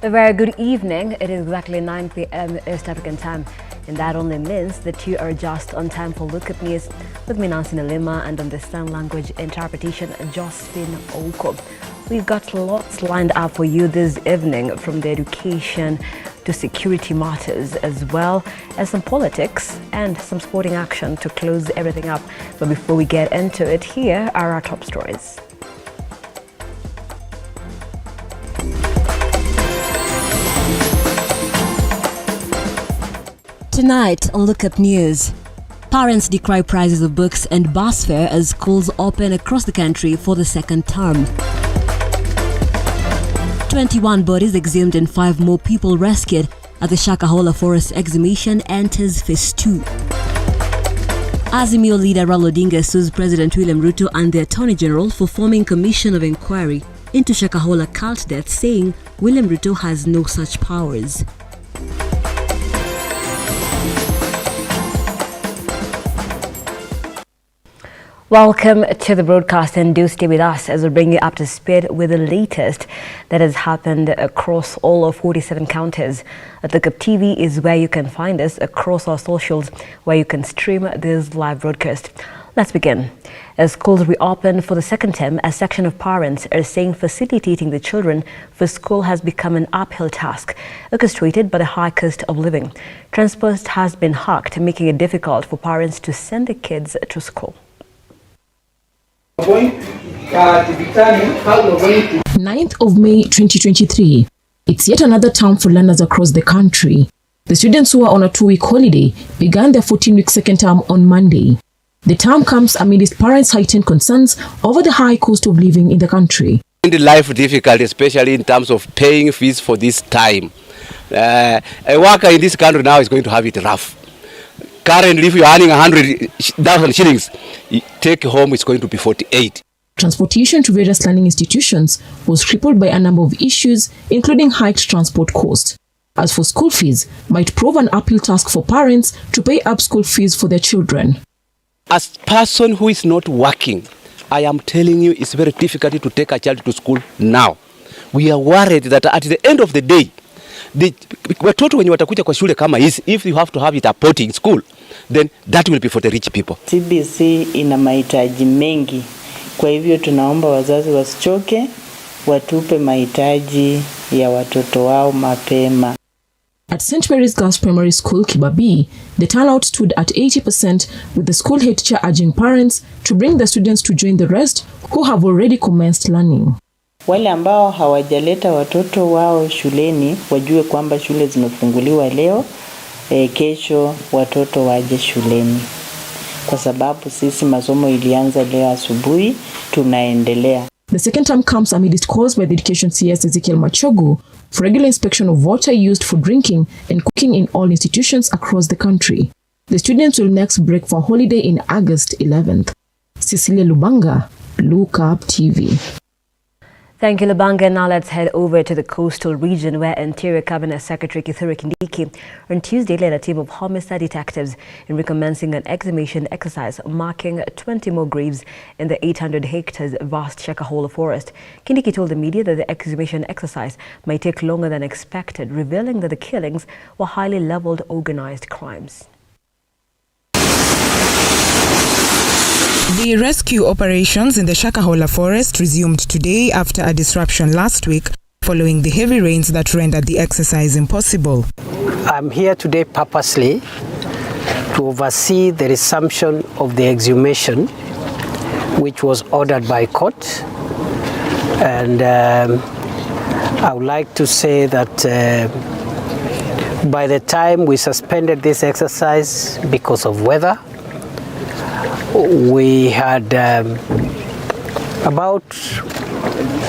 A very good evening. It is exactly 9 p.m. East African time, and that only means that you are just on time for Lookup News with me, Nelima, and on the sign language interpretation, Josephine Oko. We've got lots lined up for you this evening, from the education to security matters, as well as some politics and some sporting action to close everything up. But before we get into it, here are our top stories. Tonight on Lookup News, parents decry prices of books and bus fare as schools open across the country for the second term. 21 bodies exhumed and 5 more people rescued at the Shakahola Forest exhumation enters phase 2. Azimio leader Raila Odinga sues President William Ruto and the Attorney General for forming commission of inquiry into Shakahola cult death, saying William Ruto has no such powers. Welcome to the broadcast, and do stay with us as we bring you up to speed with the latest that has happened across all of 47 counties. Lookuptv is where you can find us across our socials, where you can stream this live broadcast. Let's begin. As schools reopen for the second term, a section of parents are saying facilitating the children for school has become an uphill task, orchestrated by the high cost of living. Transport has been hacked, making it difficult for parents to send their kids to school. 9th of May 2023. It's yet another term for learners across the country. The students who are on a 2-week holiday began their 14-week second term on Monday. The term comes amidst parents' heightened concerns over the high cost of living in the country. In the life difficult, especially in terms of paying fees for this time. A worker in this country now is going to have it rough. Currently, if you're earning 100,000 shillings, take home it's going to be 48. Transportation to various learning institutions was crippled by a number of issues, including hiked transport costs. As for school fees, might prove an uphill task for parents to pay up school fees for their children. As a person who is not working, I am telling you it's very difficult to take a child to school now. We are worried that at the end of the day, watoto wenye watakuja kwa shule kama hizi, if you have to have it a boarding school, then that will be for the rich people. CBC ina mahitaji mengi, kwa hivyo tunaomba wazazi wasichoke, watupe mahitaji ya watoto wao mapema. At St. Mary's Girls Primary School, Kibabii, the turnout stood at 80%, with the school head teacher urging parents to bring the students to join the rest who have already commenced learning. Wale ambao hawajaleta watoto wao shuleni wajue kwamba shule zimefunguliwa leo, kesho watoto waje shuleni. Kwa sababu sisi masomo ilianza leo asubuhi, tunaendelea. The second term comes amidst calls by the Education CS Ezekiel Machogu for regular inspection of water used for drinking and cooking in all institutions across the country. The students will next break for holiday in August 11th. Cecilia Lubanga, Lookup TV. Thank you, Lubanga. Now let's head over to the coastal region, where Interior Cabinet Secretary Kithure Kindiki on Tuesday led a team of homicide detectives in recommencing an exhumation exercise marking 20 more graves in the 800 hectares vast Shakahola forest. Kindiki told the media that the exhumation exercise might take longer than expected, revealing that the killings were highly leveled organized crimes. The rescue operations in the Shakahola forest resumed today after a disruption last week following the heavy rains that rendered the exercise impossible. I'm here today purposely to oversee the resumption of the exhumation, which was ordered by court. And I would like to say that by the time we suspended this exercise because of weather, we had about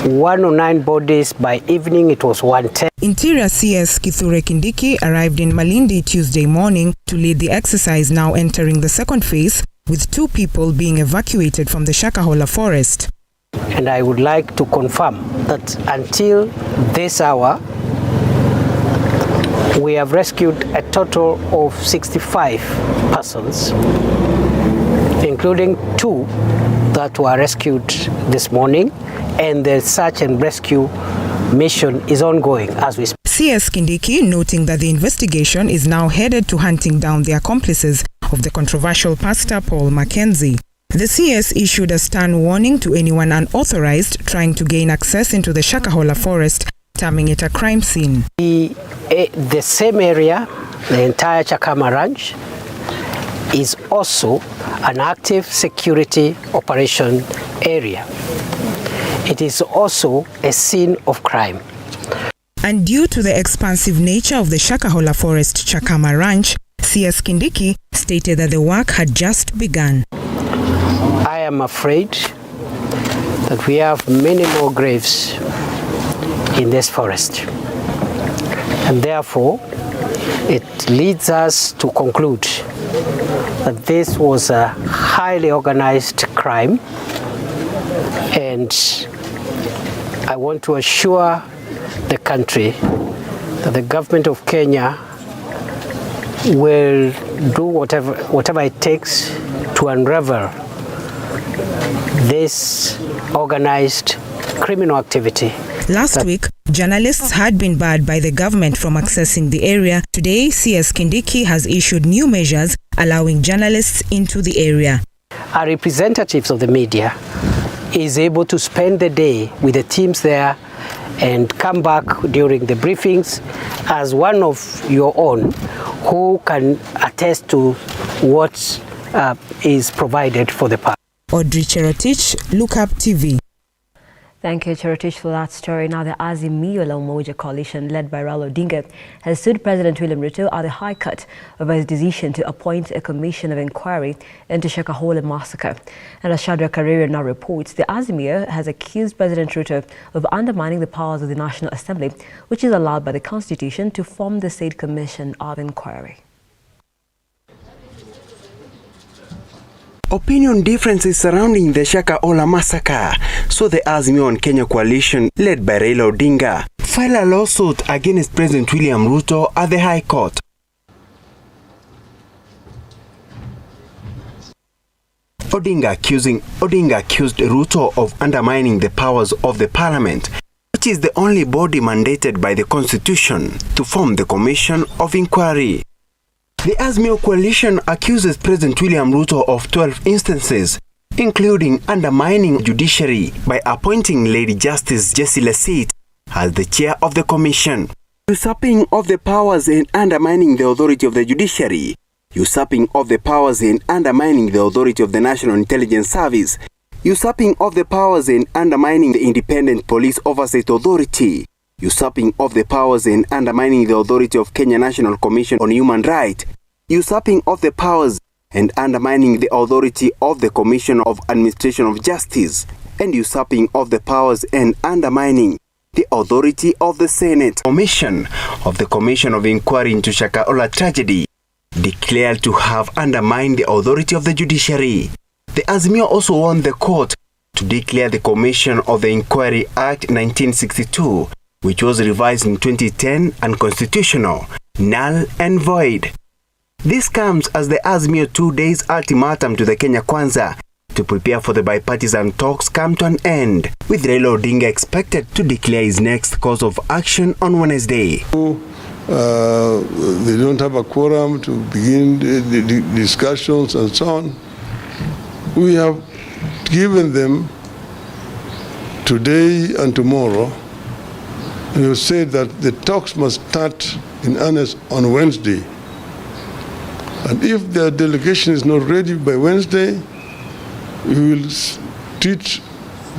109 bodies. By evening, it was 110. Interior CS Kithure Kindiki arrived in Malindi Tuesday morning to lead the exercise, now entering the second phase, with 2 people being evacuated from the Shakahola forest. And I would like to confirm that until this hour, we have rescued a total of 65 persons, including 2 that were rescued this morning, and the search and rescue mission is ongoing as we speak. CS Kindiki noting that the investigation is now headed to hunting down the accomplices of the controversial pastor Paul Mackenzie. The CS issued a stern warning to anyone unauthorized trying to gain access into the Shakahola forest, terming it a crime scene. The same area, the entire Chakama Ranch, is also an active security operation area. It is also a scene of crime. And due to the expansive nature of the Shakahola Forest Chakama Ranch, CS Kindiki stated that the work had just begun. I am afraid that we have many more graves in this forest. And therefore, it leads us to conclude that this was a highly organized crime. And I want to assure the country that the government of Kenya will do whatever it takes to unravel this organized criminal activity. Last week, journalists had been barred by the government from accessing the area. Today, CS Kindiki has issued new measures allowing journalists into the area. Our representatives of the media is able to spend the day with the teams there and come back during the briefings as one of your own who can attest to what is provided for the public. Audrey Cherotich, Lookuptv. Thank you, Cherotich, for that story. Now, the Azimio La Umoja coalition, led by Raila Odinga, has sued President William Ruto at the High Court over his decision to appoint a commission of inquiry into Shakahola massacre. And as Shadrach Karere now reports, the Azimio has accused President Ruto of undermining the powers of the National Assembly, which is allowed by the Constitution to form the State Commission of Inquiry. Opinion differences surrounding the Shakahola massacre, so the Azimio on Kenya coalition, led by Raila Odinga, filed a lawsuit against President William Ruto at the High Court. Odinga accused Ruto of undermining the powers of the Parliament, which is the only body mandated by the Constitution to form the Commission of Inquiry. The Azimio coalition accuses President William Ruto of 12 instances, including undermining the judiciary by appointing Lady Justice Jessie Lesit as the chair of the commission, usurping of the powers and undermining the authority of the judiciary, usurping of the powers and undermining the authority of the National Intelligence Service, usurping of the powers and undermining the Independent Police Oversight Authority, usurping of the powers and undermining the authority of Kenya National Commission on Human Rights, usurping of the powers and undermining the authority of the Commission of Administration of Justice, and usurping of the powers and undermining the authority of the Senate. Commission of the Commission of Inquiry into Shakahola tragedy declared to have undermined the authority of the judiciary. The Azimio also warned the court to declare the Commission of the Inquiry Act 1962, which was revised in 2010, unconstitutional, null and void. This comes as the Azimio 2 days ultimatum to the Kenya Kwanza to prepare for the bipartisan talks come to an end, with Raila Odinga expected to declare his next course of action on Wednesday. They don't have a quorum to begin the discussions and so on. We have given them today and tomorrow. We have said that the talks must start in earnest on Wednesday. And if the delegation is not ready by Wednesday, we will treat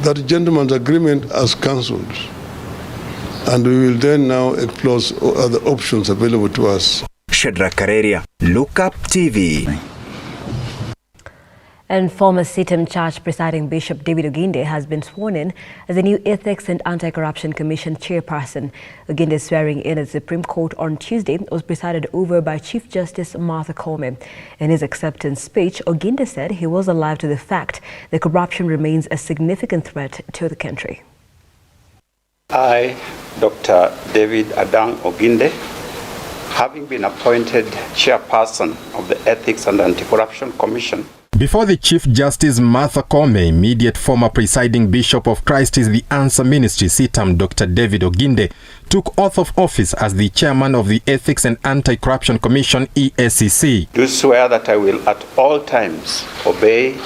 that gentleman's agreement as cancelled. And we will then now explore other options available to us. Shadrach Karere, Lookuptv. And former CITAM Church presiding Bishop David Oginde has been sworn in as the new Ethics and Anti-Corruption Commission chairperson. Oginde's swearing in at the Supreme Court on Tuesday was presided over by Chief Justice Martha Koome. In his acceptance speech, Oginde said he was alive to the fact that corruption remains a significant threat to the country. I, Dr. David Adang Oginde, having been appointed chairperson of the Ethics and Anti-Corruption Commission, Before the Chief Justice Martha Koome, immediate former presiding Bishop of Christ is the Answer Ministry CITAM Dr. David Oginde took oath of office as the chairman of the Ethics and Anti-Corruption Commission EACC. Do swear that I will at all times obey,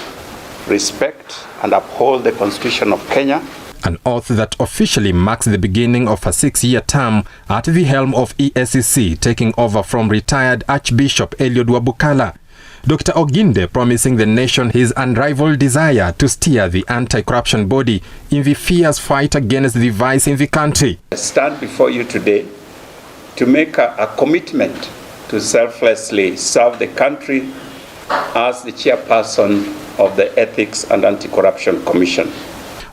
respect and uphold the Constitution of Kenya. An oath that officially marks the beginning of a 6-year term at the helm of EACC, taking over from retired Archbishop Eliud Wabukala. Dr. Oginde promising the nation his unrivaled desire to steer the anti-corruption body in the fierce fight against the vice in the country. I stand before you today to make a commitment to selflessly serve the country as the chairperson of the Ethics and Anti-Corruption Commission.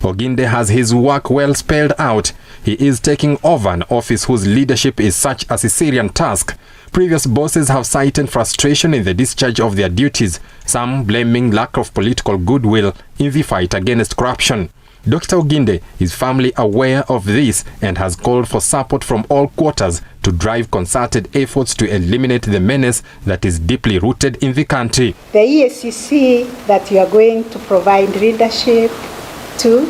Oginde has his work well spelled out. He is taking over an office whose leadership is such a Caesarean task. Previous bosses have cited frustration in the discharge of their duties, some blaming lack of political goodwill in the fight against corruption. Dr. Oginde is firmly aware of this and has called for support from all quarters to drive concerted efforts to eliminate the menace that is deeply rooted in the country. The EACC that you are going to provide leadership to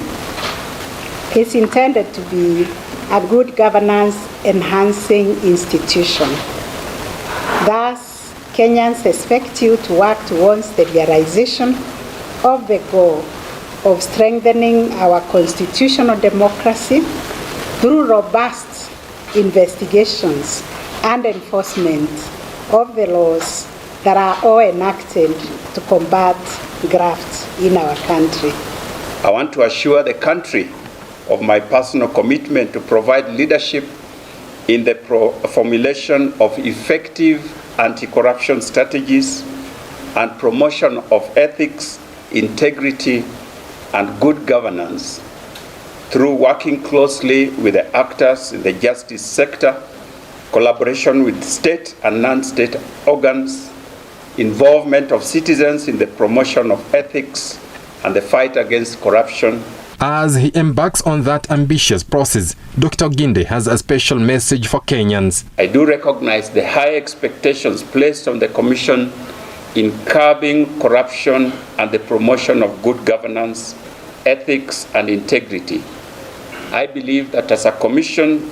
is intended to be a good governance enhancing institution. Thus, Kenyans expect you to work towards the realization of the goal of strengthening our constitutional democracy through robust investigations and enforcement of the laws that are all enacted to combat graft in our country. I want to assure the country of my personal commitment to provide leadership in the formulation of effective anti-corruption strategies and promotion of ethics, integrity, and good governance through working closely with the actors in the justice sector, collaboration with state and non-state organs, involvement of citizens in the promotion of ethics and the fight against corruption. As he embarks on that ambitious process, Dr. Oginde has a special message for Kenyans. I do recognize the high expectations placed on the Commission in curbing corruption and the promotion of good governance, ethics, and integrity. I believe that as a Commission,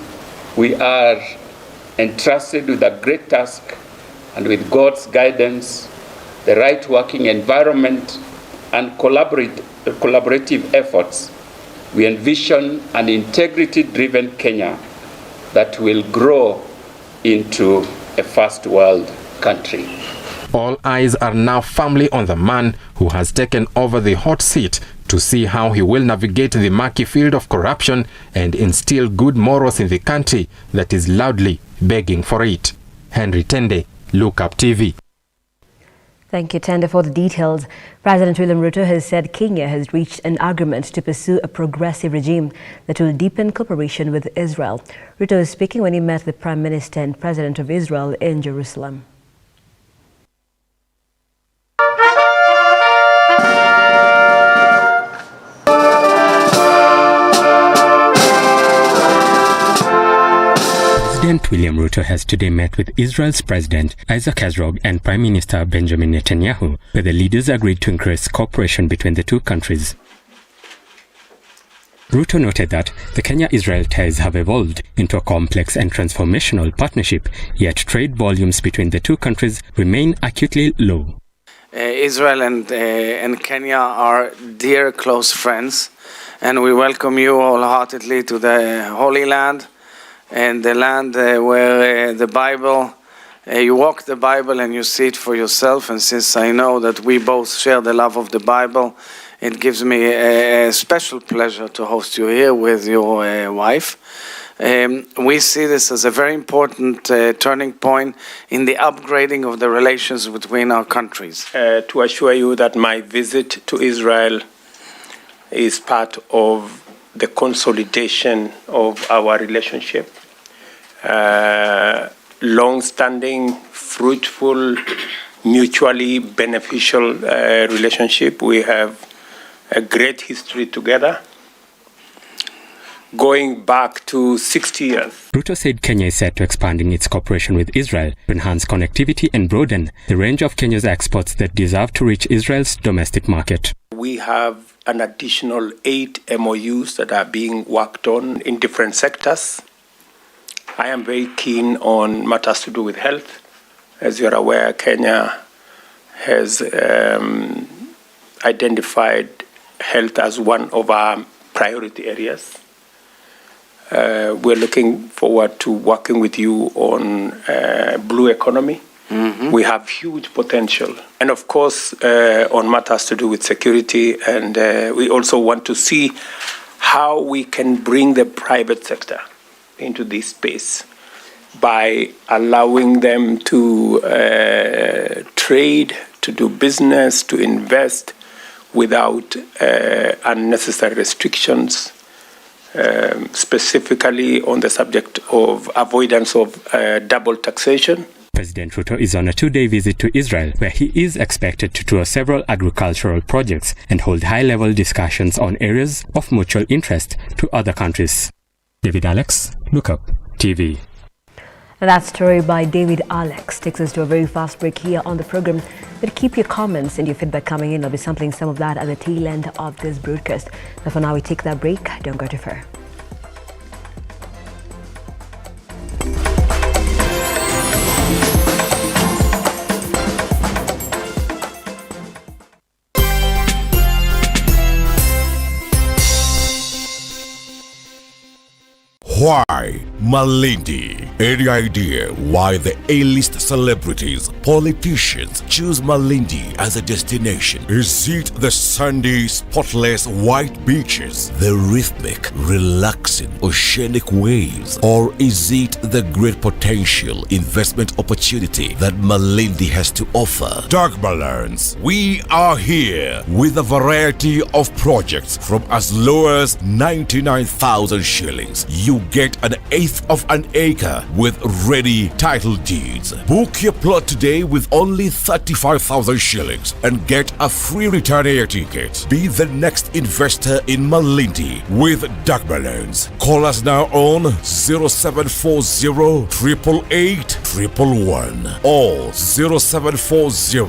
we are entrusted with a great task, and with God's guidance, the right working environment, and collaborative efforts, we envision an integrity-driven Kenya that will grow into a first world country. All eyes are now firmly on the man who has taken over the hot seat to see how he will navigate the murky field of corruption and instill good morals in the country that is loudly begging for it. Henry Tende, Lookup TV. Thank you, Tende, for the details. President William Ruto has said Kenya has reached an agreement to pursue a progressive regime that will deepen cooperation with Israel. Ruto is speaking when he met the Prime Minister and President of Israel in Jerusalem. President William Ruto has today met with Israel's President Isaac Herzog and Prime Minister Benjamin Netanyahu, where the leaders agreed to increase cooperation between the two countries. Ruto noted that the Kenya-Israel ties have evolved into a complex and transformational partnership, yet trade volumes between the two countries remain acutely low. Israel and Kenya are dear, close friends, and we welcome you wholeheartedly to the Holy Land, and the land where the Bible, you walk the Bible and you see it for yourself. And since I know that we both share the love of the Bible, it gives me a special pleasure to host you here with your wife. We see this as a very important turning point in the upgrading of the relations between our countries. To assure you that my visit to Israel is part of the consolidation of our relationship. Long-standing, fruitful, mutually beneficial relationship. We have a great history together. going back to 60 years. Ruto said Kenya is set to expanding its cooperation with Israel to enhance connectivity and broaden the range of Kenya's exports that deserve to reach Israel's domestic market. We have an additional 8 MOUs that are being worked on in different sectors. I am very keen on matters to do with health. As you're aware, Kenya has identified health as one of our priority areas. We're looking forward to working with you on blue economy. We have huge potential. And of course, on matters to do with security, and we also want to see how we can bring the private sector into this space by allowing them to trade, to do business, to invest without unnecessary restrictions, specifically on the subject of avoidance of double taxation. President Ruto is on a 2-day visit to Israel, where he is expected to tour several agricultural projects and hold high-level discussions on areas of mutual interest to other countries. David Alex, Lookup TV. And that story by David Alex takes us to a very fast break here on the program. But keep your comments and your feedback coming in. I'll be sampling some of that at the tail end of this broadcast. But for now, we take that break. Don't go too far. Why Malindi? Any idea why the A-list celebrities, politicians choose Malindi as a destination? Is it the sandy, spotless white beaches, the rhythmic, relaxing oceanic waves, or is it the great potential investment opportunity that Malindi has to offer? Dagmar learns we are here with a variety of projects from as low as 99,000 shillings. You get an eighth of an acre with ready title deeds. Book your plot today with only 35,000 shillings and get a free return air ticket. Be the next investor in Malindi with Dagmar Loans. Call us now on 0740 888 111 or 0740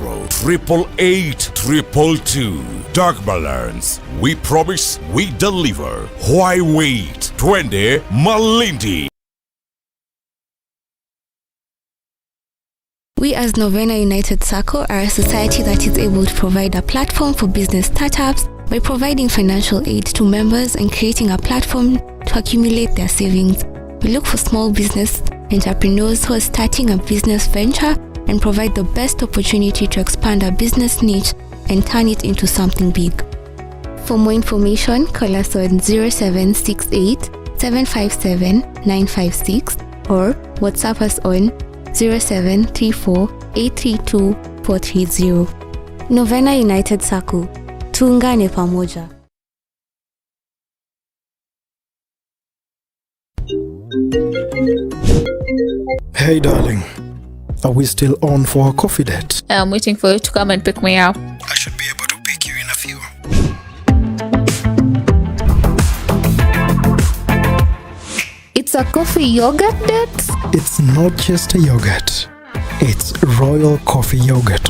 888 222. Dagmar Loans. We promise, we deliver. Why wait? 20 Malindi. We as Novena United Circle are a society that is able to provide a platform for business startups by providing financial aid to members and creating a platform to accumulate their savings. We look for small business entrepreneurs who are starting a business venture and provide the best opportunity to expand a business niche and turn it into something big. For more information, call us on 0768 757 956 or WhatsApp us on 0734 832 430. Novena United Circle. Tuungane pamoja. Hey darling, are we still on for a coffee date? I'm waiting for you to come and pick me up. I should be able to pick you in a few. It's a coffee yogurt date? It's not just a yogurt. It's royal coffee yogurt.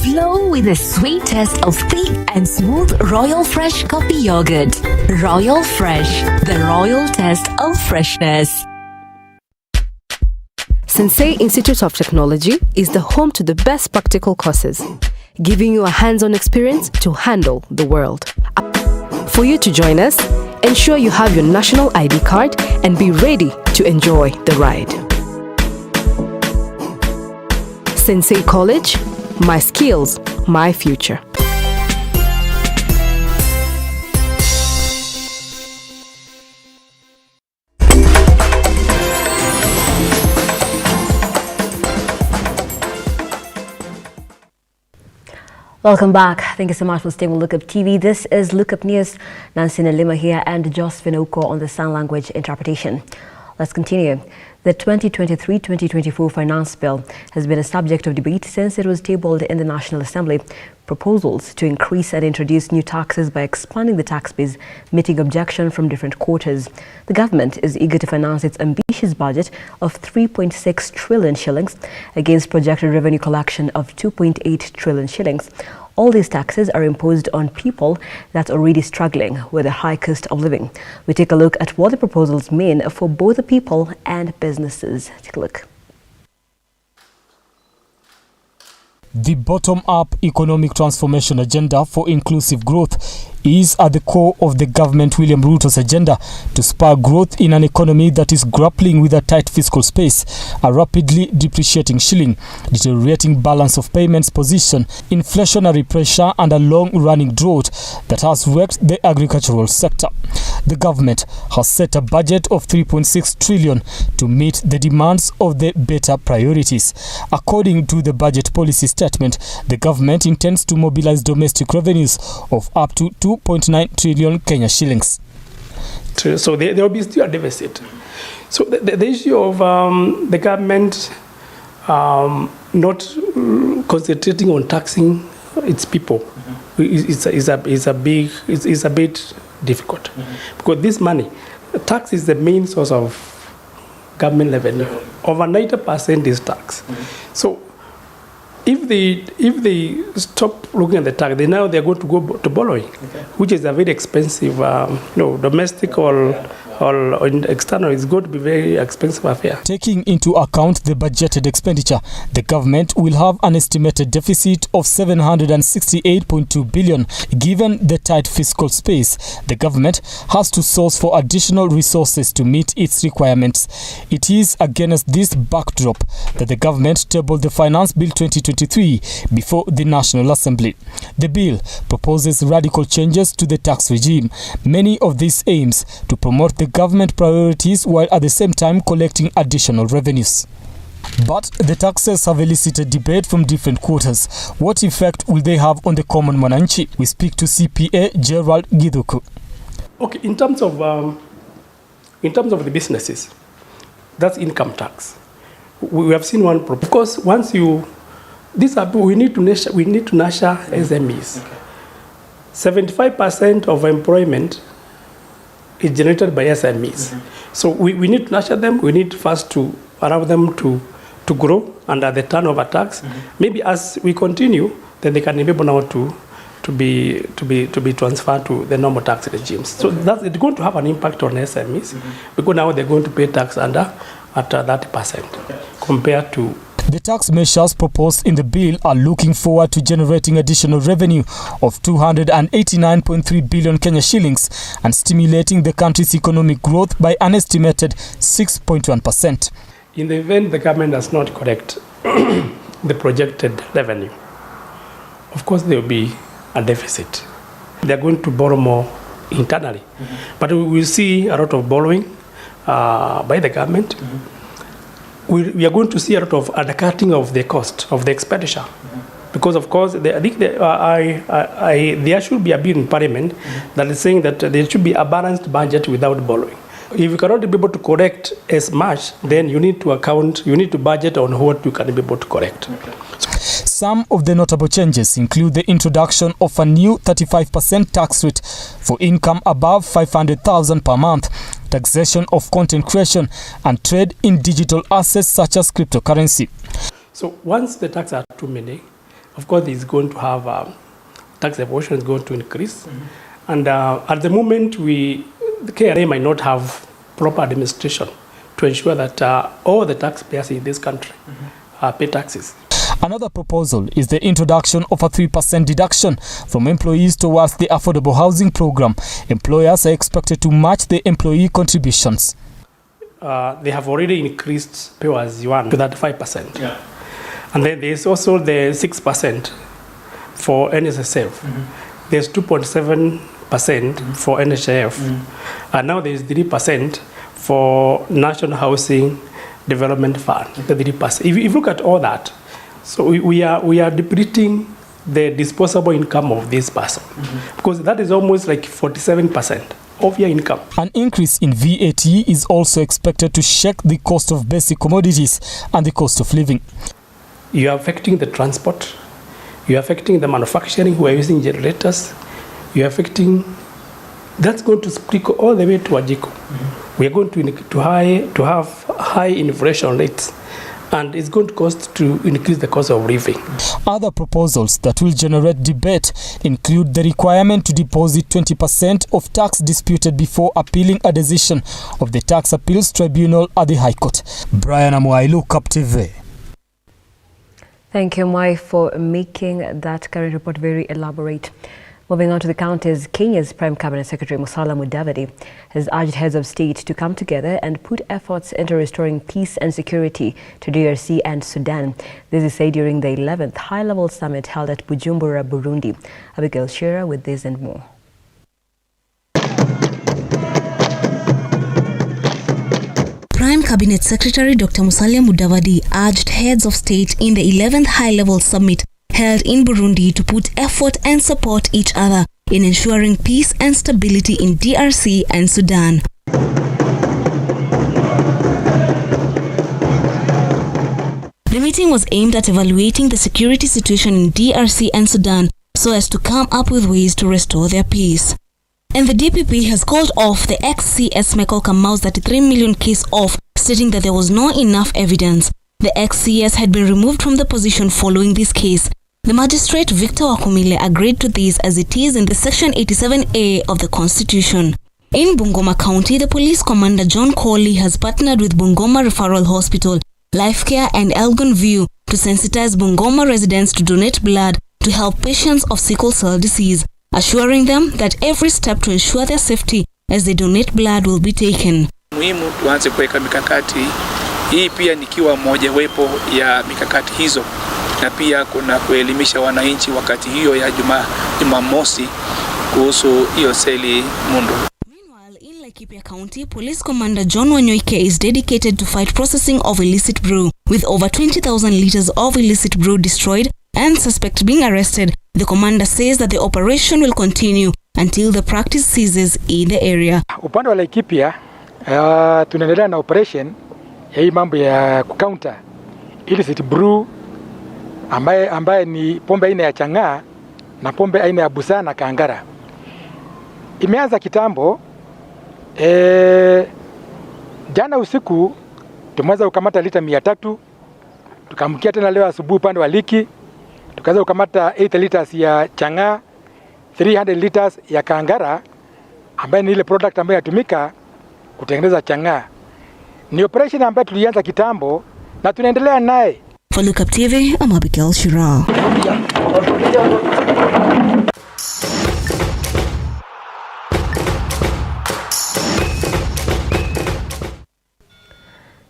Flow with the sweet taste of thick and smooth Royal Fresh coffee yogurt. Royal Fresh, the royal taste of freshness. Sensei Institute of Technology is the home to the best practical courses, giving you a hands-on experience to handle the world. For you to join us, ensure you have your national ID card and be ready to enjoy the ride. Sensei College, my skills, my future. Welcome back. Thank you so much for staying with Lookup TV. This is Lookup News. Nancy Nelima here and Josephine Oko on the sign language interpretation. Let's continue. The 2023-2024 finance bill has been a subject of debate since it was tabled in the National Assembly. Proposals to increase and introduce new taxes by expanding the tax base, meeting objection from different quarters. The government is eager to finance its ambitious budget of 3.6 trillion shillings against projected revenue collection of 2.8 trillion shillings. All these taxes are imposed on people that's already struggling with a high cost of living. We take a look at what the proposals mean for both the people and businesses. Take a look. The bottom-up economic transformation agenda for inclusive growth is at the core of the government William Ruto's agenda to spur growth in an economy that is grappling with a tight fiscal space, a rapidly depreciating shilling, deteriorating balance of payments position, inflationary pressure and a long-running drought that has wrecked the agricultural sector. The government has set a budget of 3.6 trillion to meet the demands of the better priorities. According to the budget policy statement, the government intends to mobilize domestic revenues of up to 2.9 trillion Kenya shillings. So there will be still a deficit. So the issue of the government not concentrating on taxing its people is a bit difficult, because this money, tax is the main source of government revenue. Over 90% is tax. So if they stop looking at the tax, they're going to go to borrowing, which is a very expensive, domestic or external, is going to be very expensive affair. Taking into account the budgeted expenditure, the government will have an estimated deficit of 768.2 billion. Given the tight fiscal space, the government has to source for additional resources to meet its requirements. It is against this backdrop that the government tabled the Finance Bill 2023 before the National Assembly. The bill proposes radical changes to the tax regime. Many of these aims to promote the government priorities while at the same time collecting additional revenues. But the taxes have elicited debate from different quarters. What effect will they have on the common mwananchi? We speak to CPA Gerald Githuku. Okay, in terms of the businesses, that's income tax. We have seen one problem. Of course, we need to nurture SMEs. 75% of employment is generated by SMEs. So we need to nurture them. We need first to allow them to grow under the turnover tax. Maybe as we continue, then they can be able now to be transferred to the normal tax regimes. So it's going to have an impact on SMEs, because now they're going to pay tax at 30% compared to. The tax measures proposed in the bill are looking forward to generating additional revenue of 289.3 billion Kenya shillings and stimulating the country's economic growth by an estimated 6.1%. In the event the government does not collect the projected revenue, of course there will be a deficit. They are going to borrow more internally. But we will see a lot of borrowing by the government. We are going to see a lot of undercutting of the cost of the expenditure, because of course I think there should be a bill in Parliament that is saying that there should be a balanced budget without borrowing. If you cannot be able to correct as much, then you need to budget on what you can be able to correct. Some of the notable changes include the introduction of a new 35% tax rate for income above 500,000 per month, taxation of content creation, and trade in digital assets such as cryptocurrency. So once the taxes are too many, of course it's going to have tax evasion is going to increase. And at the moment, the KRA might not have proper administration to ensure that all the taxpayers in this country pay taxes. Another proposal is the introduction of a 3% deduction from employees towards the affordable housing program. Employers are expected to match the employee contributions. They have already increased pay as you earn to that 5%. Yeah. And then there's also the 6% for NSSF. There's 2.7% for NHIF. And now there's 3% for National Housing Development Fund. The 3%. If you look at all that, so we are depleting the disposable income of this person, because that is almost like 47% of your income. An increase in VAT is also expected to shake the cost of basic commodities and the cost of living. You are affecting the transport. You are affecting the manufacturing who are using generators. You are affecting. That's going to trickle all the way to Wajiko. We are going to have high inflation rates, and it's going to cost to increase the cost of living. Other proposals that will generate debate include the requirement to deposit 20% of tax disputed before appealing a decision of the Tax Appeals Tribunal at the High Court. Brian Amwai, Lookuptv. Thank you, Mai, for making that current report very elaborate. Moving on to the counties, Kenya's Prime Cabinet Secretary Musalia Mudavadi has urged heads of state to come together and put efforts into restoring peace and security to DRC and Sudan. This is said during the 11th high-level summit held at Bujumbura, Burundi. Abigail Shira with this and more. Prime Cabinet Secretary Dr. Musalia Mudavadi urged heads of state in the 11th high-level summit held in Burundi to put effort and support each other in ensuring peace and stability in DRC and Sudan. The meeting was aimed at evaluating the security situation in DRC and Sudan so as to come up with ways to restore their peace. And the DPP has called off the ex-CS Michael Kamau's 33 million case off, stating that there was not enough evidence. The ex-CS had been removed from the position following this case. The magistrate Victor Wakumile agreed to this as it is in the Section 87A of the Constitution. In Bungoma County, the police commander John Coley has partnered with Bungoma Referral Hospital, Life Care and Elgon View to sensitize Bungoma residents to donate blood to help patients of sickle cell disease, assuring them that every step to ensure their safety as they donate blood will be taken. Muhimu tuanze kuweka mikakati hii pia nikiwa mojawapo ya mikakati hizo, na pia kuna kuelimisha wananchi wakati hiyo ya Jumamosi kuhusu hiyo seli mundu. Meanwhile, in Laikipia County, Police Commander John Wanyoike is dedicated to fight processing of illicit brew, with over 20,000 liters of illicit brew destroyed and suspect being arrested. The commander says that the operation will continue until the practice ceases in the area. Upande wa Laikipia tunaendelea na operation ya hii mambo ya kucounter illicit brew ambaye ni pombe aina ya chang'aa na pombe aina ya busaa na kangara. Imeanza kitambo. Jana usiku tumeweza kukamata lita 300, tukamkia tena leo asubuhi upande wa Liki tukaweza kukamata 8 liters ya chang'aa, 300 liters ya kangara ambaye ni ile product ambayo inatumika kutengeneza chang'aa. Ni operation ambayo tulianza kitambo na tunaendelea naye. For Lookuptv, I'm Abigail Shira.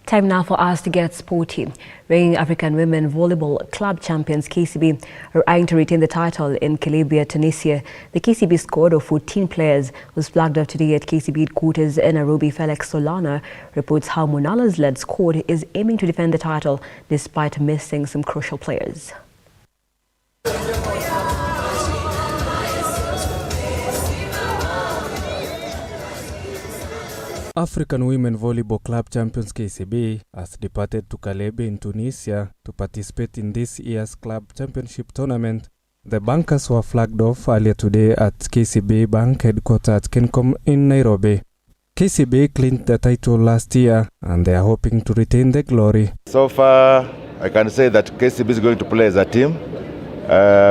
Time now for us to get sporty. Reigning African Women Volleyball Club champions KCB are eyeing to retain the title in Calabria, Tunisia. The KCB squad of 14 players was flagged off today at KCB headquarters in Nairobi. Felix Solana reports how Monala's led squad is aiming to defend the title despite missing some crucial players. African Women Volleyball Club champions KCB has departed to Calabria in Tunisia to participate in this year's club championship tournament. The bankers were flagged off earlier today at KCB Bank headquarters at Kencom in Nairobi. KCB clinched the title last year and they are hoping to retain the glory. So far, I can say that KCB is going to play as a team.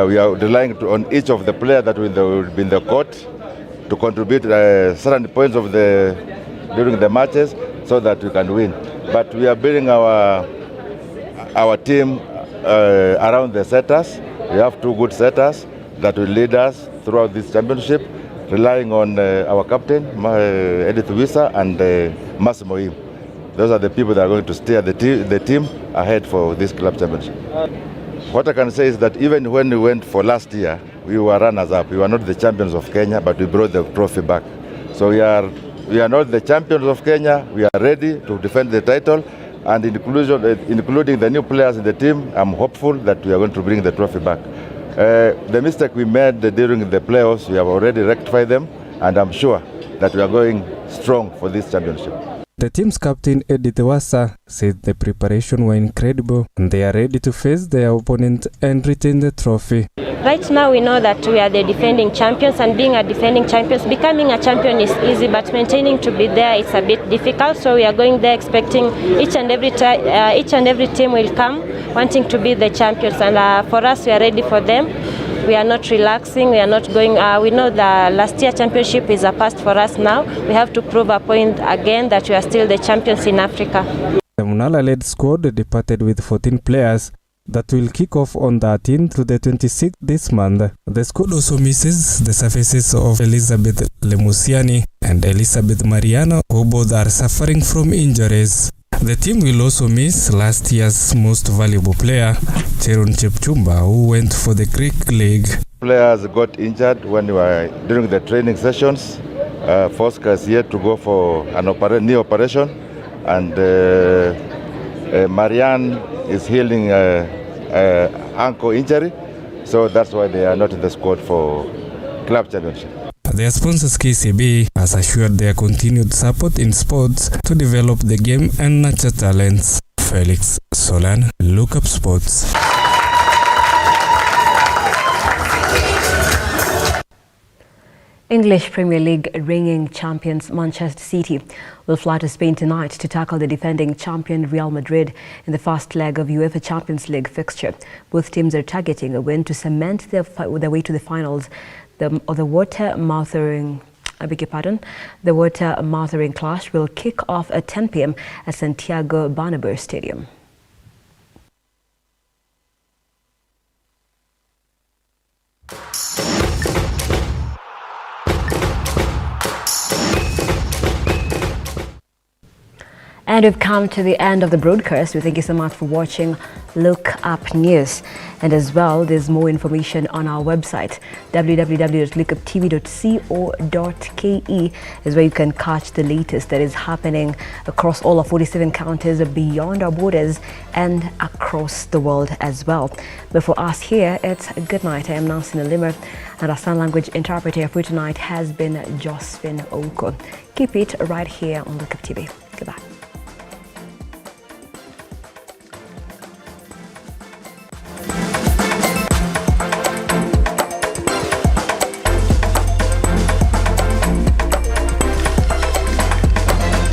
We are relying on each of the players that will be in the court to contribute certain points of during the matches so that we can win. But we are building our team around the setters. We have 2 good setters that will lead us throughout this championship, relying on our captain, Edith Wisa, and Massimo Im. Those are the people that are going to steer the team ahead for this club championship. What I can say is that even when we went for last year, we were runners-up. We were not the champions of Kenya, but we brought the trophy back. So we are not the champions of Kenya. We are ready to defend the title, and including the new players in the team, I'm hopeful that we are going to bring the trophy back. The mistake we made during the playoffs, we have already rectified them, and I'm sure that we are going strong for this championship. The team's captain, Edith Wasa, said the preparation were incredible and they are ready to face their opponent and retain the trophy. Right now we know that we are the defending champions, and being a defending champions, becoming a champion is easy, but maintaining to be there it's a bit difficult. So we are going there expecting each and every team will come wanting to be the champions, and for us we are ready for them. We are not relaxing, we are not going, we know the last year championship is a past for us now. We have to prove a point again that we are still the champions in Africa. The Munala-led squad departed with 14 players that will kick off on the 13th to the 26th this month. The squad also misses the services of Elizabeth Lemusiani and Elizabeth Mariano, who both are suffering from injuries. The team will also miss last year's most valuable player, Cherun Chepchumba, who went for the Greek League. Players got injured when we were during the training sessions. Fosca is here to go for an knee operation, and Marianne is healing ankle injury, so that's why they are not in the squad for club championship. Their sponsors KCB has assured their continued support in sports to develop the game and nurture talents. Felix Solan, Lookup Sports. English Premier League reigning champions Manchester City will fly to Spain tonight to tackle the defending champion Real Madrid in the first leg of UEFA Champions League fixture. Both teams are targeting a win to cement their way to the finals. The water-mouthing clash will kick off at 10 p.m. at Santiago Bernabeu Stadium. And we've come to the end of the broadcast. We thank you so much for watching Lookup News. And as well, there's more information on our website, www.lookuptv.co.ke is where you can catch the latest that is happening across all of 47 counties beyond our borders and across the world as well. But for us here, it's a good night. I am Nelima, and our sign language interpreter for tonight has been Josephine Oko. Keep it right here on Lookuptv. Goodbye.